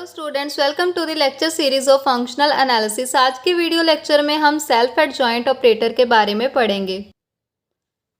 Hello students, welcome to the lecture series of functional analysis. आज की video lecture में हम सेल्फ एडजॉइंट ऑपरेटर के बारे में पढ़ेंगे।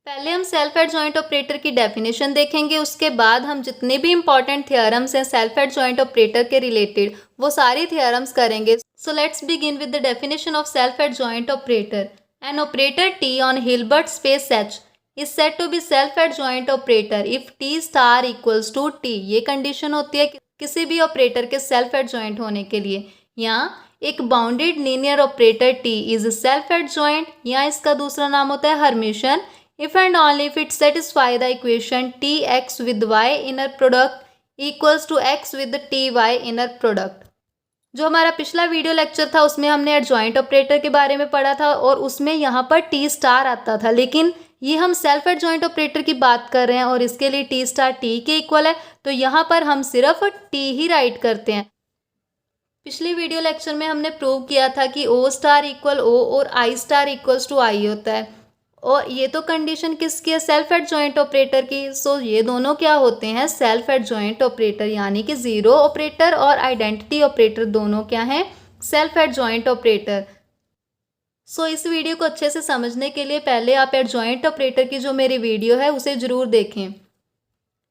पहले हम सेल्फ एडजॉइंट ऑपरेटर की डेफिनेशन देखेंगे, उसके बाद हम जितने भी इंपॉर्टेंट थियोरम्स हैं सेल्फ एडजॉइंट ऑपरेटर के रिलेटेड वो सारी थियोरम्स करेंगे। So let's begin with the definition of self adjoint operator. An operator T on Hilbert space H is said to be self adjoint operator if T star equals to T. ये condition होती है किसी भी operator के self adjoint होने के लिए। यहाँ एक bounded linear operator T is self adjoint, या इसका दूसरा नाम होता है hermitian, if and only if it satisfy the equation T x with Y inner product equals to X with T Y inner product. जो हमारा पिछला वीडियो लेक्चर था उसमें हमने एडजॉइंट ऑपरेटर के बारे में पढ़ा था और उसमें यहाँ पर टी स्टार आता था, लेकिन ये हम सेल्फ एडजॉइंट ऑपरेटर की बात कर रहे हैं और इसके लिए टी स्टार टी के इक्वल है, तो यहाँ पर हम सिर्फ टी ही राइट करते हैं। पिछले वीडियो लेक्चर में हमने प्रूव किया था कि ओ स्टार इक्वल ओ और आई स्टार इक्वल्स टू आई होता है, और ये तो कंडीशन किसकी है? सेल्फ एडजॉइंट ऑपरेटर की। सो ये दोनों क्या होते हैं? सेल्फ एडजॉइंट ऑपरेटर, यानी कि जीरो ऑपरेटर और आइडेंटिटी ऑपरेटर दोनों क्या हैं? Self adjoint operator. सो इस वीडियो को अच्छे से समझने के लिए पहले आप एडजॉइंट ऑपरेटर की जो मेरी वीडियो है उसे जरूर देखें।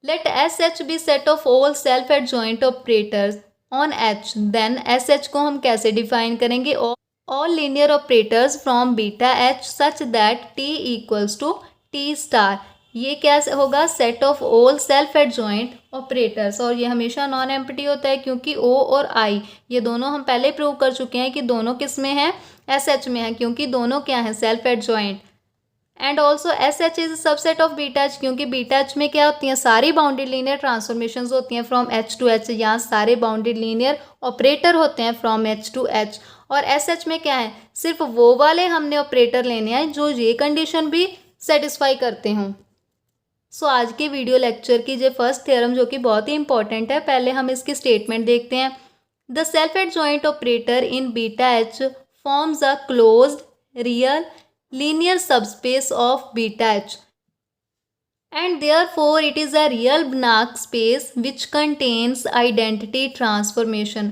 Let S H be set of all self adjoint operators on H, then S H को हम कैसे डिफाइन करेंगे? All linear operators from beta H such that T equals to T star. ये क्या होगा? Set of all self adjoint operators, और ये हमेशा नॉन एम्प्टी होता है क्योंकि ओ और आई ये दोनों हम पहले प्रूव कर चुके हैं कि दोनों किस में हैं? एस एच में है, क्योंकि दोनों क्या हैं? Self adjoint. And also S H is subset of beta H, क्योंकि बीटा एच में क्या होती हैं? सारी बाउंडेड लीनियर ट्रांसफॉर्मेशंस होती हैं फ्रॉम एच टू एच, यहाँ सारे बाउंडेड लीनियर ऑपरेटर होते हैं फ्रॉम एच टू एच। और एस एच में क्या है? सिर्फ वो वाले हमने ऑपरेटर लेने हैं जो ये कंडीशन भी सेटिस्फाई करते हों। सो आज के वीडियो लेक्चर की जो फर्स्ट थ्योरम जो कि बहुत ही इंपॉर्टेंट है, पहले हम इसकी स्टेटमेंट देखते हैं। The self adjoint operator in beta H forms a closed real linear subspace of beta h, and therefore it is a real Banach space which contains identity transformation।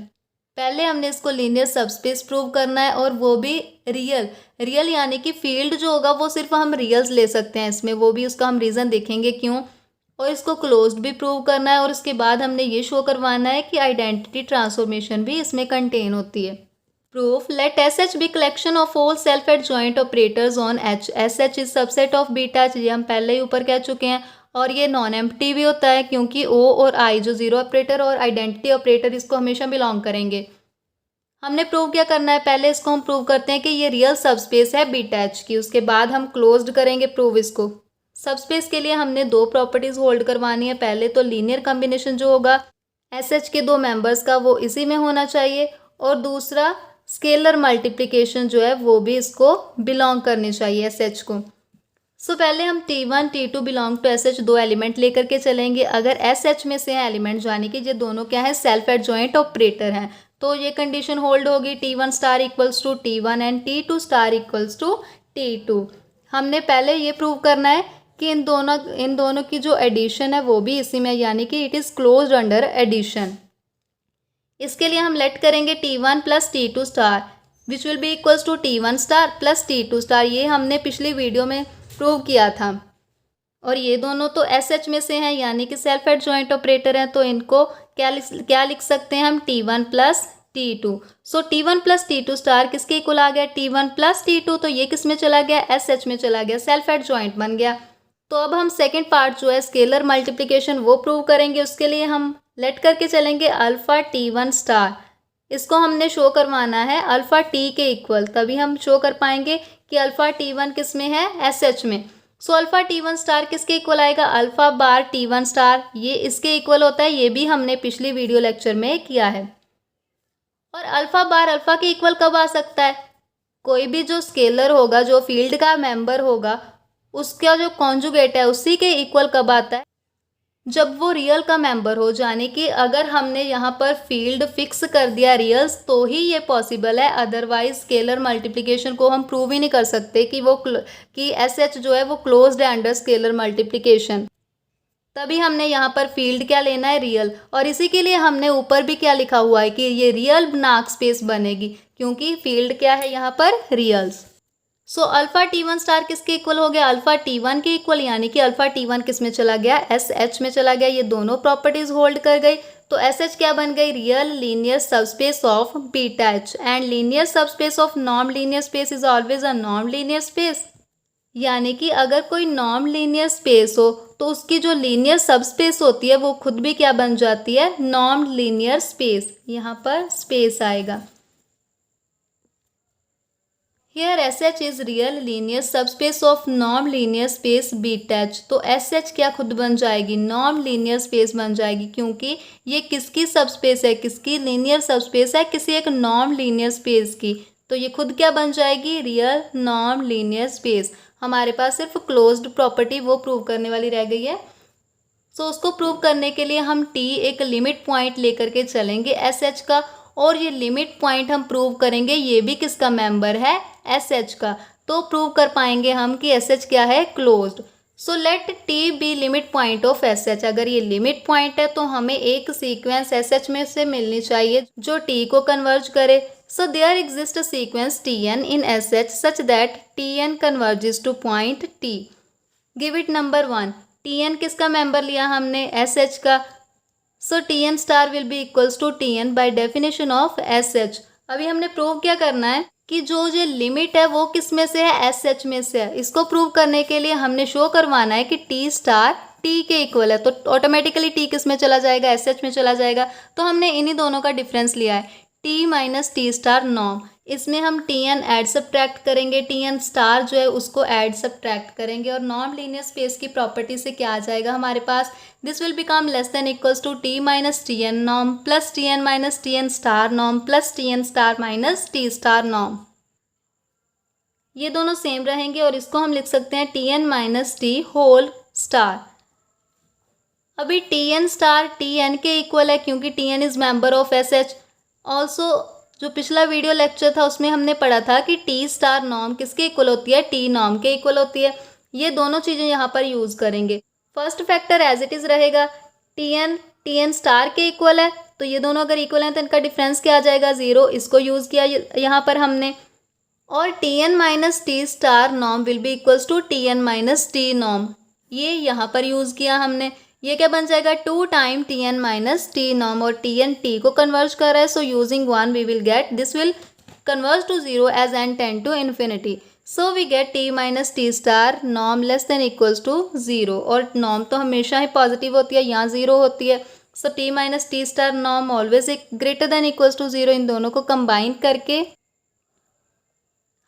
पहले हमने इसको लीनियर सबस्पेस प्रूव करना है, और वो भी real यानी कि फील्ड जो होगा वो सिर्फ हम रियल्स ले सकते हैं इसमें, वो भी उसका हम रीज़न देखेंगे क्यों। और इसको क्लोज्ड भी प्रूव करना है, और उसके बाद हमने ये शो करवाना है कि आइडेंटिटी ट्रांसफॉर्मेशन भी इसमें कंटेन होती है। Proof: let SH be collection of all self adjoint operators on H। SH is subset of beta H, ये हम पहले ही ऊपर कह चुके हैं, और ये नॉन एम्प्टी भी होता है क्योंकि O और I जो जीरो ऑपरेटर और आइडेंटिटी ऑपरेटर इसको हमेशा बिलोंग करेंगे। हमने प्रूव क्या करना है? पहले इसको हम प्रूव करते हैं कि ये रियल सबस्पेस है बीटा H की, उसके बाद हम क्लोज्ड करेंगे प्रूव इसको। सबस्पेस के लिए हमने दो प्रॉपर्टीज होल्ड करवानी है। पहले तो लीनियर कॉम्बिनेशन जो होगा SH के दो मेंबर्स का वो इसी में होना चाहिए, और दूसरा स्केलर मल्टीप्लिकेशन जो है वो भी इसको बिलोंग करनी चाहिए एस एच को। सो पहले हम T1 T2 belong to S H दो एलिमेंट लेकर के चलेंगे। अगर एस एच में से है एलिमेंट, यानी कि ये दोनों क्या है? सेल्फ एडजॉइंट ऑपरेटर हैं, तो ये कंडीशन होल्ड होगी T1 star equals to T1 and T2 star equals to T2। हमने पहले ये प्रूव करना है कि इन दोनों की जो एडिशन है वो भी इसी में, यानी कि it is closed under addition. इसके लिए हम लेट करेंगे T1 plus T2 star which will be equals to T1 star plus T2 star. ये हमने पिछली वीडियो में प्रूव किया था, और ये दोनों तो SH में से हैं यानी कि सेल्फ एडजॉइंट ऑपरेटर हैं, तो इनको क्या लिख सकते हैं हम? T1 plus T2। So T1 plus T2 star किसके इक्वल आ गया? T1 प्लस T2, तो ये किस में चला गया? SH में चला गया, सेल्फ एडजॉइंट बन गया। तो अब हम सेकेंड पार्ट जो है स्केलर मल्टीप्लिकेशन वो प्रूव करेंगे। उसके लिए हम लेट करके चलेंगे अल्फ़ा T1 स्टार, इसको हमने शो करवाना है अल्फ़ा T के इक्वल, तभी हम शो कर पाएंगे कि अल्फ़ा T1 किस में है? SH में। सो अल्फ़ा T1 स्टार किसके इक्वल आएगा? अल्फ़ा बार T1 स्टार, ये इसके इक्वल होता है, ये भी हमने पिछली वीडियो लेक्चर में किया है। और अल्फ़ा बार अल्फ़ा के इक्वल कब आ सकता है? कोई भी जो स्केलर होगा, जो फील्ड का मेंबर होगा, उसका जो कॉन्जुगेट है उसी के इक्वल कब आता है? जब वो रियल का मेंबर हो, यानी कि अगर हमने यहाँ पर फील्ड फिक्स कर दिया रियल्स तो ही ये पॉसिबल है, अदरवाइज स्केलर मल्टीप्लिकेशन को हम प्रूव ही नहीं कर सकते कि एस एच जो है वो क्लोज्ड है अंडर स्केलर मल्टीप्लिकेशन। तभी हमने यहाँ पर फील्ड क्या लेना है, रियल। और इसी के लिए हमने ऊपर भी क्या लिखा हुआ है कि ये रियल बनाक स्पेस बनेगी, क्योंकि फील्ड क्या है यहाँ पर, रियल्स। सो अल्फा T1 स्टार किसके इक्वल हो गया, अल्फा T1 के इक्वल, यानी कि अल्फा T1 किस में चला गया, SH में चला गया। ये दोनों प्रॉपर्टीज होल्ड कर गई, तो SH क्या बन गई, real linear subspace of beta H। And linear subspace of non linear space is always a non linear space, यानी कि अगर कोई नॉन लीनियर स्पेस हो तो उसकी जो लीनियर सबस्पेस होती है वो खुद भी क्या बन जाती है, नॉन लीनियर स्पेस। यहाँ पर स्पेस आएगा। Here SH is real linear subspace of non-linear space beta H। तो SH क्या खुद बन जाएगी, नॉन लीनियर स्पेस बन जाएगी, क्योंकि ये किसकी सबस्पेस है, किसकी लीनियर सबस्पेस है, किसी एक नॉन लीनियर स्पेस की। तो ये खुद क्या बन जाएगी, रियल नॉन लीनियर स्पेस। हमारे पास सिर्फ क्लोज्ड प्रॉपर्टी वो प्रूव करने वाली रह गई है। सो उसको प्रूव करने के लिए हम T एक लिमिट पॉइंट लेकर के चलेंगे SH का, और ये लिमिट पॉइंट हम प्रूव करेंगे ये भी किसका मेंबर है, SH का। तो प्रूव कर पाएंगे हम कि SH क्या है, closed. So let T be limit point of SH। अगर ये लिमिट पॉइंट है तो हमें एक सीक्वेंस SH में से मिलनी चाहिए जो T को कन्वर्ज करे। So there exist a sequence Tn in SH such that Tn converges to point T। Give it number 1। Tn किसका मेंबर लिया हमने, SH का। So Tn star will be equals to Tn by definition of SH। अभी हमने prove क्या करना है कि जो ये लिमिट है वो किस में से है, SH में से है। इसको प्रूव करने के लिए हमने शो करवाना है कि T स्टार T के इक्वल है, तो ऑटोमेटिकली T किस में चला जाएगा, SH में चला जाएगा। तो हमने इन्हीं दोनों का डिफरेंस लिया है, T minus T star norm. इसमें हम Tn ऐड सब्ट्रैक्ट करेंगे, Tn स्टार जो है उसको ऐड सब्ट्रैक्ट करेंगे, और नॉन लीनियर स्पेस की प्रॉपर्टी से क्या आ जाएगा हमारे पास, this will become less than equals to T minus Tn norm plus Tn minus Tn star norm plus Tn star minus T star norm. ये दोनों सेम रहेंगे और इसको हम लिख सकते हैं Tn minus T whole star. अभी Tn स्टार Tn के इक्वल है क्योंकि Tn is member of SH। Also जो पिछला वीडियो लेक्चर था उसमें हमने पढ़ा था कि T स्टार नॉर्म किसके इक्वल होती है, T नॉर्म के इक्वल होती है। ये दोनों चीज़ें यहाँ पर यूज़ करेंगे। First factor as it is रहेगा, Tn स्टार के इक्वल है, तो ये दोनों अगर इक्वल हैं तो इनका डिफरेंस क्या आ जाएगा, 0। इसको यूज़ किया यहाँ पर हमने। और Tn minus T star norm will be equals to Tn minus T norm, ये यहाँ पर यूज़ किया हमने। ये क्या बन जाएगा, 2 time Tn minus T norm, और Tn T को कन्वर्ज कर रहा है, so using 1 we will get this will converge to 0 as n tend to infinity. So we get T minus T star norm less than equals to 0, और norm तो हमेशा ही positive होती है, यहाँ 0 होती है। So T minus T star norm always greater than equals to 0। इन दोनों को कंबाइन करके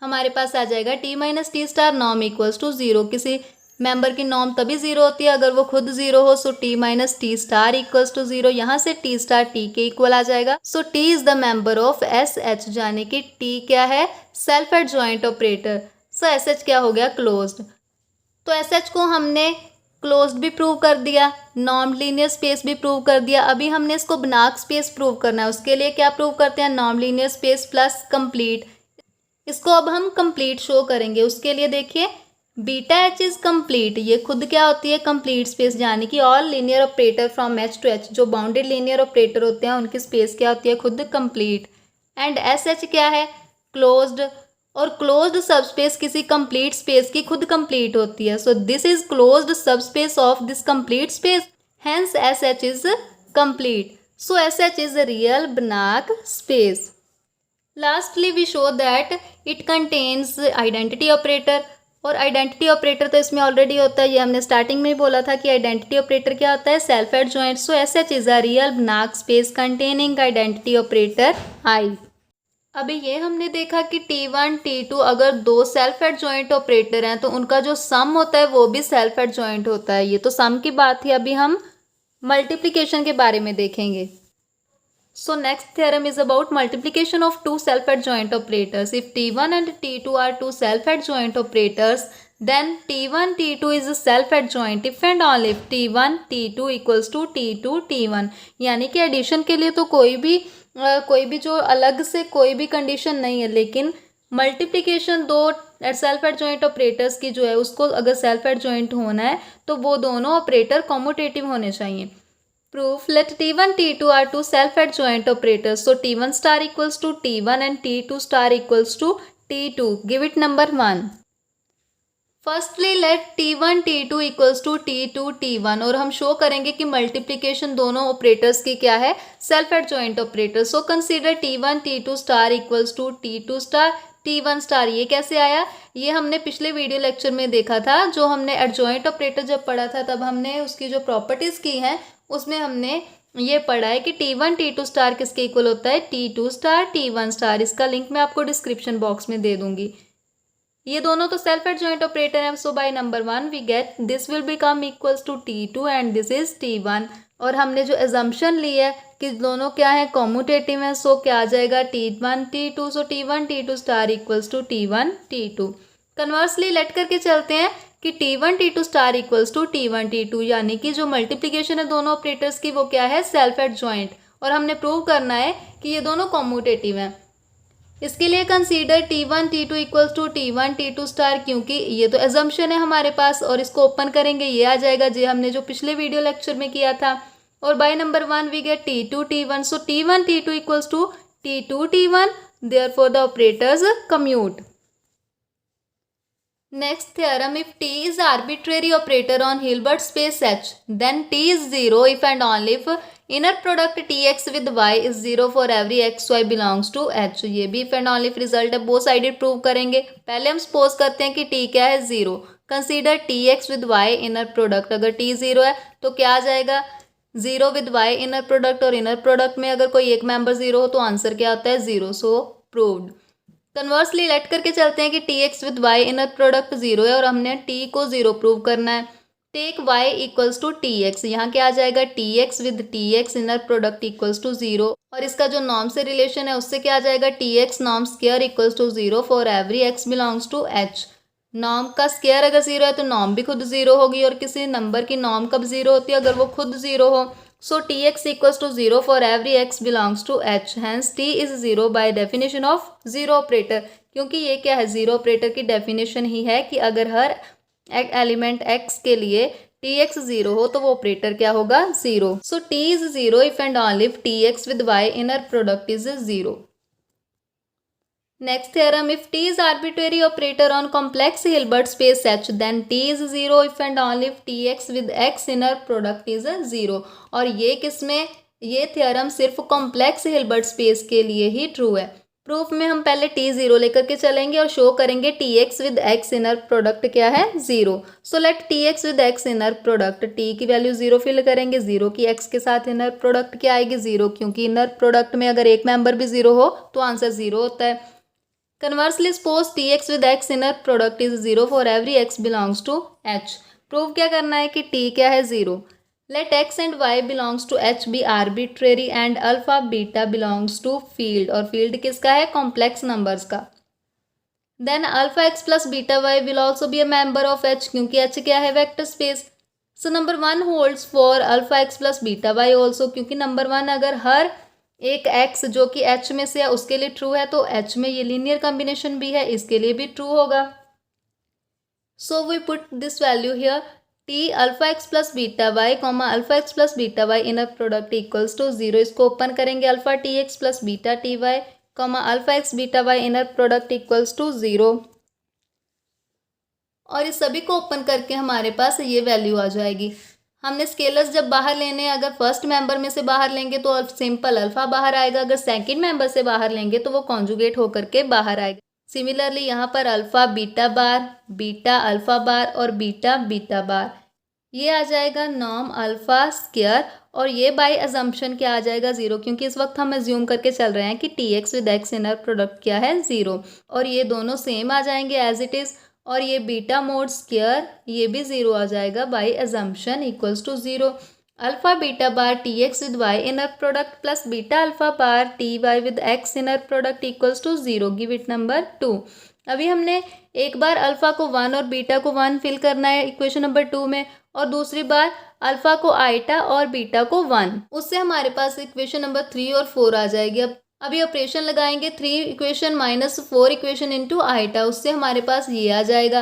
हमारे पास आ जाएगा T minus T star norm equals to 0। किसी मेंबर की नॉर्म तभी 0 होती है अगर वो खुद 0 हो। So T minus T star equals to 0, यहाँ से T स्टार T के इक्वल आ जाएगा। So T is the member of SH, यानी कि T क्या है, self adjoint operator. So SH क्या हो गया, क्लोज्ड। तो SH को हमने क्लोज्ड भी प्रूव कर दिया, नॉन लीनियर स्पेस भी प्रूव कर दिया। अभी हमने इसको बनाक स्पेस प्रूव करना है। उसके लिए क्या प्रूव करते हैं, non linear space plus complete. इसको अब हम कंप्लीट शो करेंगे। उसके लिए देखिए, बीटा H इज कंप्लीट, ये खुद क्या होती है, कंप्लीट स्पेस, यानी कि all linear operator from H to H, जो बाउंडेड लीनियर ऑपरेटर होते हैं उनकी स्पेस क्या होती है, खुद कंप्लीट। एंड SH क्या है, क्लोज्ड, और क्लोज्ड सबस्पेस किसी कंप्लीट स्पेस की खुद कंप्लीट होती है। So this is closed subspace of this complete space, hence SH is complete. So SH is real Banach space. Lastly we show that it contains identity operator, और identity operator तो इसमें already होता है। ये हमने starting में ही बोला था कि आइडेंटिटी ऑपरेटर क्या होता है, self adjoint. So SH is a real Banach space containing identity operator I। अभी ये हमने देखा कि T1 T2 अगर दो सेल्फ एडजॉइंट ऑपरेटर हैं तो उनका जो सम होता है वो भी सेल्फ एडजॉइंट होता है। ये तो सम की बात थी, अभी हम मल्टीप्लिकेशन के बारे में देखेंगे। So next theorem is about multiplication of two self-adjoint operators. If T1 and T2 are two self-adjoint operators, then T1 T2 is a self-adjoint if and only if T1 T2 equals to T2 T1। यानी कि addition के लिए तो कोई भी जो अलग से कोई भी कंडीशन नहीं है, लेकिन मल्टीप्लिकेशन दो सेल्फ एडजॉइंट ऑपरेटर्स की जो है उसको अगर सेल्फ एडजॉइंट होना है तो वो दोनों ऑपरेटर कॉम्यूटेटिव होने चाहिए। Proof, let T1 T2 are two self adjoint operators, so T1 star equals to T1 and T2 star equals to T2, give it number 1। Firstly let T1 T2 equals to T2 T1, और हम show करेंगे कि multiplication दोनों operators की क्या है, self adjoint operator. So consider T1 T2 star equals to T2 star T1 star. ये कैसे आया, ये हमने पिछले वीडियो लेक्चर में देखा था। जो हमने एडजॉइंट ऑपरेटर जब पढ़ा था तब हमने उसकी जो प्रॉपर्टीज की हैं उसमें हमने ये पढ़ा है कि T1 T2 स्टार किसके इक्वल होता है, T2 स्टार T1 स्टार। इसका लिंक मैं आपको डिस्क्रिप्शन बॉक्स में दे दूंगी। ये दोनों तो सेल्फ एडजॉइंट ऑपरेटर हैं। So by number 1 we get this will become equals to T2 and this is T1। और हमने जो एजम्पशन ली है कि दोनों क्या है, कॉम्यूटेटिव है, सो क्या आ जाएगा T1 T2, so T1 T2 star equals to T1 T2। Conversely let करके चलते हैं कि T1 T2 star equals to T1 T2, यानी कि जो मल्टीप्लिकेशन है दोनों ऑपरेटर्स की वो क्या है, सेल्फ एडजॉइंट। और हमने प्रूव करना है कि ये दोनों कॉम्यूटेटिव हैं। इसके लिए consider T1 T2 equals to T1 T2 star, क्योंकि ये तो एजम्पशन है हमारे पास। और इसको ओपन करेंगे, ये आ जाएगा जो हमने जो पिछले वीडियो लेक्चर में किया था। और by number 1 we get T2 T1, so T1 T2 equals to T2 T1, therefore the operators commute. Next theorem, if T is arbitrary operator on Hilbert space H, then T is 0 if and only if inner product Tx with y is 0 for every xy belongs to H। ये भी if and only if result है, both sided prove करेंगे। पहले हम suppose करते हैं कि T क्या है, 0। Consider Tx with y inner product, अगर T 0 है तो क्या आ जाएगा, 0 with y इनर प्रोडक्ट। और इनर प्रोडक्ट में अगर कोई एक मेंबर 0 हो तो आंसर क्या आता है, 0। सो प्रूव्ड। कन्वर्सली लेट करके चलते हैं कि Tx with y inner product 0 है और हमने T को 0 प्रूव करना है। Take y equals to Tx, यहाँ क्या आ जाएगा, Tx with Tx inner product equals to 0। और इसका जो नॉर्म से रिलेशन है उससे क्या आ जाएगा, Tx norm square equals to 0 for every x belongs to H। Norm का स्क्वायर अगर 0 है तो नॉर्म भी खुद 0 होगी। और किसी नंबर की नॉर्म कब 0 होती है, अगर वो खुद 0 हो। So Tx equals to 0 for every x belongs to H, hence T is 0 by definition of zero operator। क्योंकि ये क्या है, जीरो ऑपरेटर की डेफिनेशन ही है कि अगर हर एलिमेंट x के लिए Tx 0 हो तो वो ऑपरेटर क्या होगा, 0। So T is 0 if and only if Tx with y inner product is 0। Next theorem, if T is arbitrary operator on complex Hilbert space H, then T is 0 if and only if Tx with x inner product is 0। और ये किसमें, ये theorem सिर्फ complex Hilbert space के लिए ही true है। Proof में हम पहले T 0 लेकर के चलेंगे और शो करेंगे Tx with x inner product क्या है, 0। So let Tx with x inner product, T की वैल्यू 0 फिल करेंगे, 0 की x के साथ इनर प्रोडक्ट क्या आएगी, 0, क्योंकि इनर प्रोडक्ट में अगर एक मेंबर भी 0 हो तो आंसर 0 होता है। Conversely suppose Tx with x inner product is 0 for every x belongs to H। Prove क्या करना है कि T क्या है, 0। Let x and y belongs to H be arbitrary and alpha beta belongs to field, और field किसका है, complex numbers का। Then alpha x plus beta y will also be a member of H, क्योंकि H क्या है, vector space. So number 1 holds for alpha x plus beta y also, क्योंकि number 1 अगर हर एक x जो कि H में से है उसके लिए ट्रू है तो H में ये लीनियर कॉम्बिनेशन भी है, इसके लिए भी ट्रू होगा। So we put this value here, T alpha x plus beta y comma alpha x plus beta y inner product equals to 0। इसको ओपन करेंगे, alpha T x plus beta T y comma alpha x beta y inner product equals to 0। और इस सभी को open करके हमारे पास ये वैल्यू आ जाएगी। हमने स्केलर्स जब बाहर लेने, अगर फर्स्ट मेंबर में से बाहर लेंगे तो सिंपल अल्फा बाहर आएगा, अगर सेकंड मेंबर से बाहर लेंगे तो वो कॉन्जुगेट होकर के बाहर आएगा। सिमिलरली यहाँ पर अल्फा बीटा बार, बीटा अल्फा बार और बीटा बीटा बार, ये आ जाएगा नॉर्म अल्फा स्क्वायर। और ये बाय अजम्पशन क्या आ जाएगा, 0, क्योंकि इस वक्त हम एज्यूम करके चल रहे हैं कि Tx with x inner product क्या है, 0। और ये दोनों सेम आ जाएंगे एज इट इज़। और ये बीटा मोड स्क्वायर ये भी 0 आ जाएगा by assumption equals to 0। Alpha beta bar Tx with y inner product plus beta alpha bar Ty with x inner product equals to 0, give it number 2। अभी हमने एक बार alpha को 1 और बीटा को 1 फिल करना है इक्वेशन नंबर 2 में, और दूसरी बार अल्फा को आइटा और बीटा को 1, उससे हमारे पास इक्वेशन नंबर 3 और 4 आ जाएगी। अब अभी ऑपरेशन लगाएंगे 3 equation minus 4 equation into eta, उससे हमारे पास ये आ जाएगा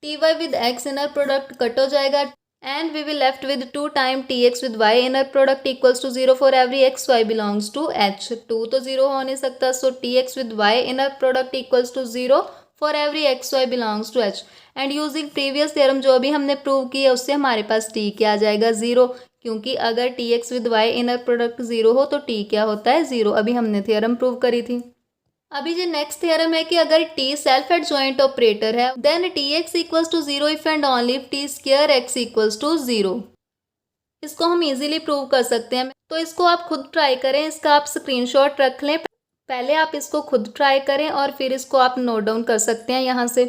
T Y with x inner product cut हो जाएगा and we will left with 2 time T x with Y inner product equals to 0 for every X Y belongs to H. 2 तो 0 हो नहीं सकता, so T x with Y inner product equals to 0 for every X Y belongs to H. And using previous theorem जो अभी हमने prove किया उससे हमारे पास टी क्या आ जाएगा 0, क्योंकि अगर T x with Y inner product 0 हो तो टी क्या होता है 0। अभी हमने थ्योरम प्रूव करी थी। अभी जो नेक्स्ट थ्योरम है कि अगर टी सेल्फ एडजॉइंट ऑपरेटर है then T x equals to 0 if and only if T square x equals to 0। इसको हम इजीली प्रूव कर सकते हैं, तो इसको आप खुद ट्राई करें, इसका आप स्क्रीनशॉट रख लें। पहले आप इसको खुद ट्राई करें और फिर इसको आप नोट डाउन कर सकते हैं यहाँ से।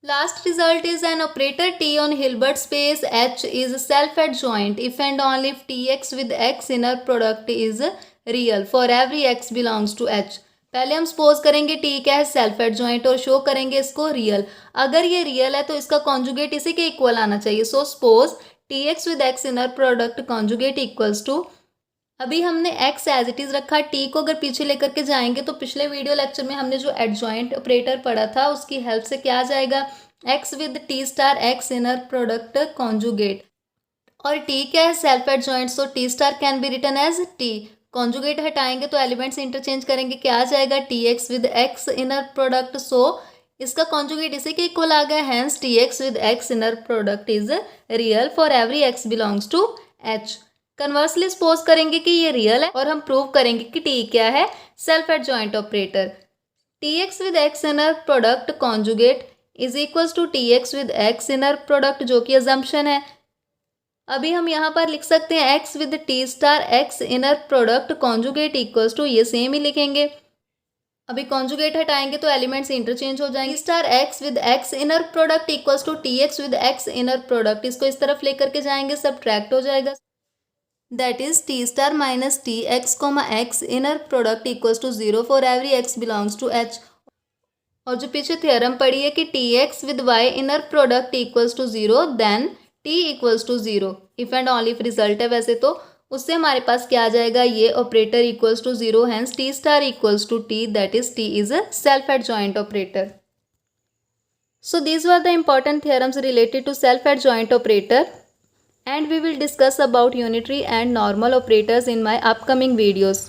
Last result is an operator T on Hilbert space H is self-adjoint if and only if Tx with x inner product is real for every x belongs to H। पहले हम suppose करेंगे T क्या है self adjoint और show करेंगे इसको real. अगर ये रियल है तो इसका कॉन्जुगेट इसी के इक्वल आना चाहिए। So suppose Tx with x inner product conjugate equals to, अभी हमने x एज इट इज रखा, t को अगर पीछे लेकर के जाएंगे तो पिछले वीडियो लेक्चर में हमने जो एडजॉइंट ऑपरेटर पढ़ा था उसकी हेल्प से क्या आ जाएगा x with t star x inner product conjugate, और t क्या है self adjoint, so t star can be written as t। Conjugate हटाएंगे तो एलिमेंट्स इंटरचेंज करेंगे, क्या आ जाएगा tx with x inner product, so इसका कॉन्जुगेट इसी के इक्वल आ गया, hence tx with x inner product is real for every x belongs to h। Conversely suppose करेंगे कि ये रियल है और हम प्रूव करेंगे कि टी क्या है self adjoint operator. T x with x inner product conjugate is equals to T x with x inner product, जो कि अजम्पशन है। अभी हम यहाँ पर लिख सकते हैं x with T star x inner product conjugate equals to, ये सेम ही लिखेंगे। अभी कॉन्जुगेट हटाएंगे तो एलिमेंट्स इंटरचेंज हो जाएंगे। Star x with x inner product equals to T x with x inner product, इसको इस तरफ लेकर के जाएंगे, सब्ट्रैक्ट हो जाएगा, that is T star minus T x comma x inner product equals to 0 for every x belongs to H. और जो पीछे थ्योरम पढ़ी है कि T x with Y inner product equals to 0 then T equals to 0 if and only if result है वैसे तो, उससे हमारे पास क्या आ जाएगा ये operator equals to 0, hence T star equals to T, that is T is a self adjoint operator. So these were the important theorems related to self-adjoint operator, and we will discuss about unitary and normal operators in my upcoming videos.